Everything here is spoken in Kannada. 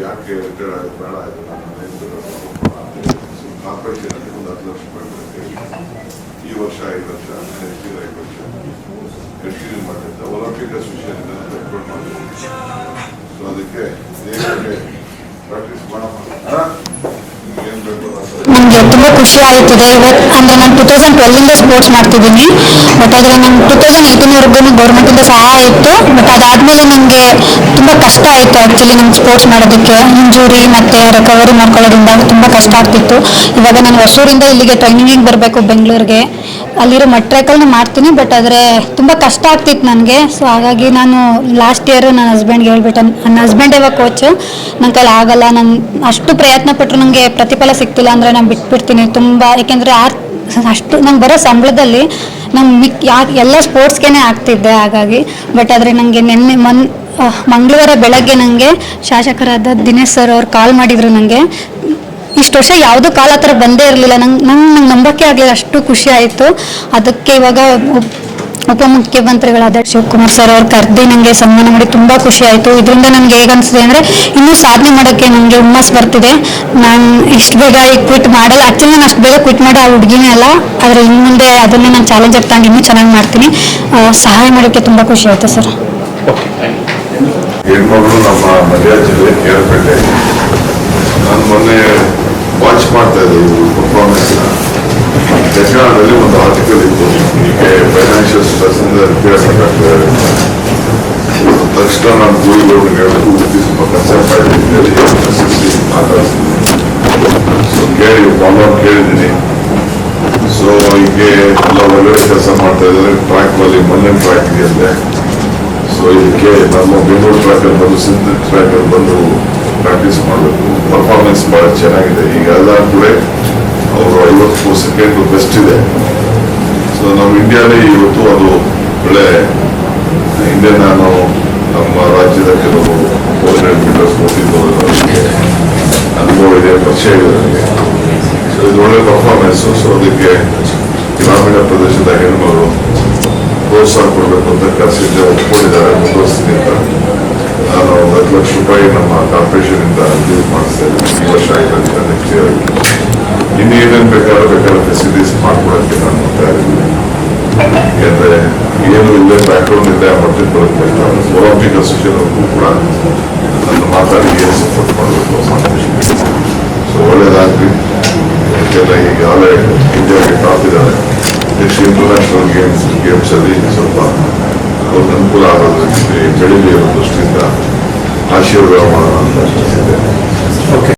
ಯಾಕೆ ರಿಟೈರ್ಡ್ ಆಗಿ ಬೇಡ ಆಯಿತು ಕಾರ್ಪೊರೇಷನ್ ಒಂದು 10 ಲಕ್ಷ ರೂಪಾಯಿ ಈ ವರ್ಷ 5 ಲಕ್ಷ, ನೆಕ್ಸ್ಟ್ 5 ಲಕ್ಷ ಕಂಟಿನ್ಯೂ ಮಾಡಿದ್ದೆ. ಒಲಿಂಪಿಕ್ ಅಸೋಸಿಯೇಷನ್ ರೆಕಾರ್ಡ್ ಮಾಡಿದ್ದೆ. ಸೊ ಅದಕ್ಕೆ ಪ್ರಾಕ್ಟೀಸ್ ಮಾಡಮ್ಮ. ನನಗೆ ತುಂಬ ಖುಷಿ ಆಗುತ್ತದೆ. ಅಂದರೆ ನಾನು 2012 ಸ್ಪೋರ್ಟ್ಸ್ ಮಾಡ್ತಿದ್ದೀನಿ. ಬಟ್ ಆದರೆ ನಾನು 2018ವರೆಗೂ ಗೌರ್ಮೆಂಟಿಂದ ಸಹಾಯ ಇತ್ತು. ಬಟ್ ಅದಾದಮೇಲೆ ನನಗೆ ತುಂಬ ಕಷ್ಟ ಆಯಿತು ಆ್ಯಕ್ಚುಲಿ ನಂಗೆ ಸ್ಪೋರ್ಟ್ಸ್ ಮಾಡೋದಕ್ಕೆ. ಇಂಜುರಿ ಮತ್ತು ರಿಕವರಿ ಮಾಡ್ಕೊಳ್ಳೋದ್ರಿಂದ ತುಂಬ ಕಷ್ಟ ಆಗ್ತಿತ್ತು. ಇವಾಗ ನಾನು ಹೊಸೂರಿಂದ ಇಲ್ಲಿಗೆ ಟ್ರೈನಿಂಗಿಗೆ ಬರಬೇಕು ಬೆಂಗಳೂರಿಗೆ. ಅಲ್ಲಿರೋ ಮಡ್ ಟ್ರ್ಯಾಕಲ್ಲಿ ಮಾಡ್ತೀನಿ. ಬಟ್ ಆದರೆ ತುಂಬ ಕಷ್ಟ ಆಗ್ತಿತ್ತು ನನಗೆ. ಸೊ ಹಾಗಾಗಿ ನಾನು ಲಾಸ್ಟ್ ಇಯರ್ ನನ್ನ ಹಸ್ಬೆಂಡ್ಗೆ ಹೇಳ್ಬಿಟ್ಟೆ. ನನ್ನ ಹಸ್ಬೆಂಡ್ ಇವಾಗ ಕೋಚು. ನನ್ನ ಕೈಲಿ ಆಗಲ್ಲ, ನಾನು ಅಷ್ಟು ಪ್ರಯತ್ನ ಪಟ್ಟರು ನನಗೆ ಪ್ರತಿಫಲ ಸಿಗ್ತಿಲ್ಲ ಅಂದರೆ ನಾನು ಬಿಟ್ಬಿಡ್ತೀನಿ ತುಂಬ. ಏಕೆಂದರೆ ಅಷ್ಟು ನಂಗೆ ಬರೋ ಸಂಬಳದಲ್ಲಿ ನಾನು ಎಲ್ಲ ಸ್ಪೋರ್ಟ್ಸ್ಗೆ ಆಗ್ತಿದ್ದೆ ಹಾಗಾಗಿ. ಬಟ್ ಆದರೆ ನನಗೆ ನಿನ್ನೆ ಮಂಗಳವಾರ ಬೆಳಗ್ಗೆ ನನಗೆ ಶಾಸಕರಾದ ದಿನೇಶ್ ಸರ್ ಅವ್ರು ಕಾಲ್ ಮಾಡಿದರು. ನನಗೆ ಇಷ್ಟು ವರ್ಷ ಯಾವುದೂ ಕಾಲ್ ಆ ಥರ ಬಂದೇ ಇರಲಿಲ್ಲ. ನಂಗೆ ನಂಬಕ್ಕೆ ಆಗಲಿಲ್ಲ, ಅಷ್ಟು ಖುಷಿ ಆಯಿತು. ಅದಕ್ಕೆ ಇವಾಗ ಉಪಮುಖ್ಯಮಂತ್ರಿಗಳಾದ ಶಿವಕುಮಾರ್ ಸರ್ ಅವ್ರು ಕರೆದು ನನಗೆ ಸನ್ಮಾನ ಮಾಡಿ ತುಂಬ ಖುಷಿ ಆಯಿತು. ಇದರಿಂದ ನನಗೆ ಹೇಗನ್ನಿಸಿದೆ ಅಂದರೆ ಇನ್ನೂ ಸಾಧನೆ ಮಾಡೋಕ್ಕೆ ನನಗೆ ಹುಮ್ಮಸ್ ಬರ್ತಿದೆ. ನಾನು ಇಷ್ಟು ಬೇಗ ಈಗ ಕ್ವಿಟ್ ಮಾಡಲ್ಲ. ಆ್ಯಕ್ಚುಲಿ ನಾನು ಅಷ್ಟು ಬೇಗ ಕ್ವಿಟ್ ಮಾಡೋ ಆ ಹುಡುಗಿನೇ ಅಲ್ಲ. ಆದರೆ ಇನ್ನು ಮುಂದೆ ಅದನ್ನೇ ನಾನು ಚಾಲೆಂಜ್ ತಗೊಂಡು ಇನ್ನೂ ಚೆನ್ನಾಗಿ ಮಾಡ್ತೀನಿ. ಸಹಾಯ ಮಾಡೋಕ್ಕೆ ತುಂಬ ಖುಷಿ ಆಯಿತು ಸರ್. ಹೆಣ್ಮಗಳು ನಮ್ಮ ಮಂಡ್ಯ ಜಿಲ್ಲೆ ಕೇರಪೇಟೆ. ನಾನು ಮೊನ್ನೆ ವಾಚ್ ಮಾಡ್ತಾ ಇದ್ದೆ ಇವರು ಪರ್ಫಾರ್ಮೆನ್ಸ್ನ. ಜಗನಲ್ಲಿ ಒಂದು ಆರ್ಟಿಕಲ್ ಇತ್ತು, ಹೀಗೆ ಫೈನಾನ್ಷಿಯಲ್ ಸ್ಟ್ರೆಸ್ ಇಂದ ರಿಪೇರ್ ಆಗ್ತದೆ. ತಕ್ಷಣ ನಾನು ಗೂಗಲ್ಗೆ ಹೇಳೋದು ಸ್ವಲ್ಪ ಕನ್ಸಲ್ಟ್ ಮಾಡಿದ್ದೀನಿ, ಮಾತಾಡ್ತೀನಿ. ಸೊ ಕೇಳಿ ಫಾಲೋ ಕೇಳಿದ್ದೀನಿ. ಸೊ ಹೀಗೆ ಎಲ್ಲ ಒಳ್ಳೆ ಕೆಲಸ ಮಾಡ್ತಾ ಇದ್ದಾರೆ. ಟ್ರ್ಯಾಕ್ನಲ್ಲಿ ಮೊನ್ನೆ ಟ್ರ್ಯಾಕ್ ಇದೆಯಂತೆ. ಸೊ ಇದಕ್ಕೆ ನಮ್ಮ ಬೆಂಗಳೂರು ಟ್ರ್ಯಾಕಲ್ಲಿ ಬಂದು ಸಿಂಥೆಟಿಕ್ ಟ್ರ್ಯಾಕಲ್ಲಿ ಬಂದು ಪ್ರಾಕ್ಟೀಸ್ ಮಾಡಬೇಕು. ಪರ್ಫಾರ್ಮೆನ್ಸ್ ಭಾಳ ಚೆನ್ನಾಗಿದೆ. ಈಗ ಎಲ್ಲ ಕೂಡ ಅವರು 54 ಸೆಕೆಂಡ್ ಬೆಸ್ಟ್ ಇದೆ. ಸೊ ನಮ್ಮ ಇಂಡಿಯಾನೇ ಇವತ್ತು ಅದು ಒಳ್ಳೆ ಹಿಂದೆ ನಾನು ನಮ್ಮ ರಾಜ್ಯದ ಕೆಲವು 400 ಮೀಟರ್ಸ್ ಓದಿದ್ದವರಿಗೆ ಅನುಭವ ಇದೆ, ಪರಿಚಯ ಇದೆ ನನಗೆ. ಸೊ ಇದು ಒಳ್ಳೆ ಪರ್ಫಾರ್ಮೆನ್ಸು. ಸೊ ಅದಕ್ಕೆ ಗ್ರಾಮೀಣ ಪ್ರದೇಶದ ಹೆಣ್ಮಗಳು ಪ್ರೋತ್ಸಾಹ ಕೊಡಬೇಕು ಅಂತ ಕರೆಸಿದ್ದೆ, ಒಪ್ಕೊಂಡಿದ್ದಾರೆ. ಮುಂದುವರಿಸ್ತೀನಿ ಅಂತ ನಾನು 10 ಲಕ್ಷ ರೂಪಾಯಿ ನಮ್ಮ ಕಾರ್ಪೊರೇಷನಿಂದ ರಿಲೀಸ್ ಮಾಡಿಸ್ತೇನೆ. ಈ ವರ್ಷ 5 ಲಕ್ಷ, ನೆಕ್ಸ್ಟ್ ಇಯರ್ ಇನ್ನು ಏನೇನು ಬೇಕಾದ್ರೆ ಫೆಸಿಲಿಟೀಸ್ ಮಾಡ್ಕೊಡೋಕ್ಕೆ ನಾನು ತಯಾರಿದ್ದೀನಿ. ಯಾಕೆಂದರೆ ಏನು ಇಲ್ಲೇ ಬ್ಯಾಕ್ಗ್ರೌಂಡ್ ಇದೆ ಆ ಮಟ್ಟಿಗೆ ಬರುತ್ತೆ. ಒಲಿಂಪಿಕ್ ಅಸೋಸಿಯೇಷನ್ಗೂ ಕೂಡ ನನ್ನ ಮಾತಾಡಿ ಏನು ಸಪೋರ್ಟ್ ಮಾಡಬೇಕು. ಸೊ ಒಳ್ಳೇದಾಗಲಿ. ಯಾಕೆಲ್ಲ ಈಗಾಗಲೇ ಇಂಡಿಯಾಗೆ ಟಾಪ್ ಇದ್ದಾರೆ. ನೆಕ್ಸ್ಟ್ ಇಂಟರ್ನ್ಯಾಷನಲ್ ಗೇಮ್ಸಲ್ಲಿ ಸ್ವಲ್ಪ ಅವ್ರಿಗೆ ಅನುಕೂಲ ಆಗೋದಕ್ಕೆ ಬೆಳೀಲಿ ಅನ್ನೋ ದೃಷ್ಟಿಯಿಂದ ಆಶೀರ್ವಾದ ಮಾಡೋಣ ಅಂತ